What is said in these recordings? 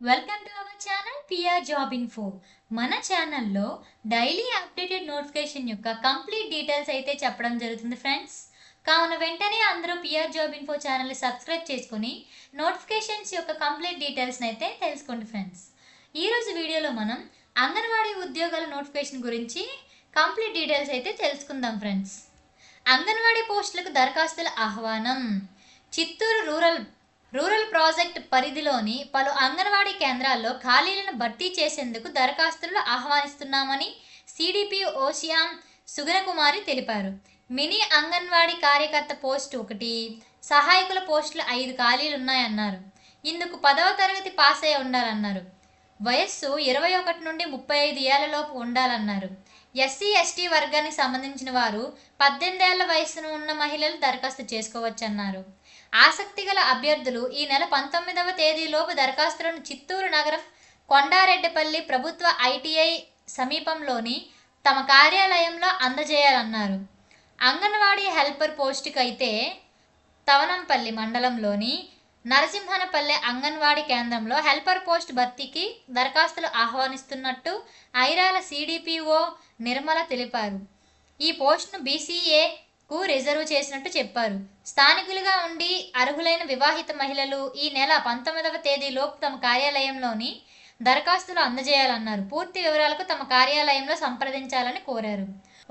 Welcome to our channel PR job info. మన ఛానల్లో daily updated notification యొక్క complete details అయితే చెప్పడం జరుగుతుంది ఫ్రెండ్స్. కావున వెంటనే అందరూ పిఆర్ జాబ్ ఇన్ఫో ఛానల్ని సబ్స్క్రైబ్ చేసుకుని నోటిఫికేషన్స్ యొక్క కంప్లీట్ డీటెయిల్స్ని అయితే తెలుసుకోండి ఫ్రెండ్స్. ఈరోజు వీడియోలో మనం అంగన్వాడీ ఉద్యోగాల నోటిఫికేషన్ గురించి కంప్లీట్ డీటెయిల్స్ అయితే తెలుసుకుందాం ఫ్రెండ్స్. అంగన్వాడీ పోస్టులకు దరఖాస్తుల ఆహ్వానం. చిత్తూరు రూరల్ ప్రాజెక్ట్ పరిధిలోని పలు అంగన్వాడీ కేంద్రాల్లో ఖాళీలను భర్తీ చేసేందుకు దరఖాస్తులు ఆహ్వానిస్తున్నామని సిడిపి ఓషియాం సుగనకుమారి తెలిపారు. మినీ అంగన్వాడీ కార్యకర్త పోస్టు 1, సహాయకుల పోస్టులు 5 ఖాళీలున్నాయన్నారు. ఇందుకు 10వ తరగతి పాస్ అయి ఉండాలన్నారు. వయస్సు 21 నుండి 35 ఏళ్లలోపు ఉండాలన్నారు. ఎస్సీ ఎస్టీ వర్గానికి సంబంధించిన వారు 18 ఏళ్ల వయస్సును ఉన్న మహిళలు దరఖాస్తు చేసుకోవచ్చన్నారు. ఆసక్తి గల అభ్యర్థులు ఈ నెల 19వ తేదీలోపు దరఖాస్తులను చిత్తూరు నగరం కొండారెడ్డిపల్లి ప్రభుత్వ ఐటీఐ సమీపంలోని తమ కార్యాలయంలో అందజేయాలన్నారు. అంగన్వాడీ హెల్పర్ పోస్టుకు అయితే తవనంపల్లి మండలంలోని నరసింహనపల్లె అంగన్వాడీ కేంద్రంలో హెల్పర్ పోస్ట్ భర్తీకి దరఖాస్తులు ఆహ్వానిస్తున్నట్టు ఐరాల సిడిపిఓ నిర్మల తెలిపారు. ఈ పోస్టును బీసీఏకు రిజర్వ్ చేసినట్టు చెప్పారు. స్థానికులుగా ఉండి అర్హులైన వివాహిత మహిళలు ఈ నెల 19వ తేదీలోపు తమ కార్యాలయంలోని దరఖాస్తులు అందజేయాలన్నారు. పూర్తి వివరాలకు తమ కార్యాలయంలో సంప్రదించాలని కోరారు.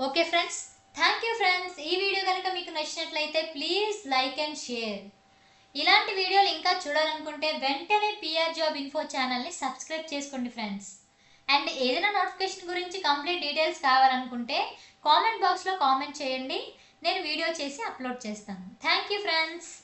Okay friends, thank you friends. ఈ వీడియో కనుక మీకు నచ్చినట్లయితే ప్లీజ్ లైక్ అండ్ షేర్. ఇలాంటి వీడియోలు ఇంకా చూడాలనుకుంటే వెంటనే పిఆర్ జాబ్ ఇన్ఫో ఛానల్ని సబ్స్క్రైబ్ చేసుకోండి ఫ్రెండ్స్. అండ్ ఏదైనా నోటిఫికేషన్ గురించి కంప్లీట్ డీటెయిల్స్ కావాలనుకుంటే కామెంట్ బాక్స్లో కామెంట్ చేయండి. నేను వీడియో చేసి అప్లోడ్ చేస్తాను. Thank you friends.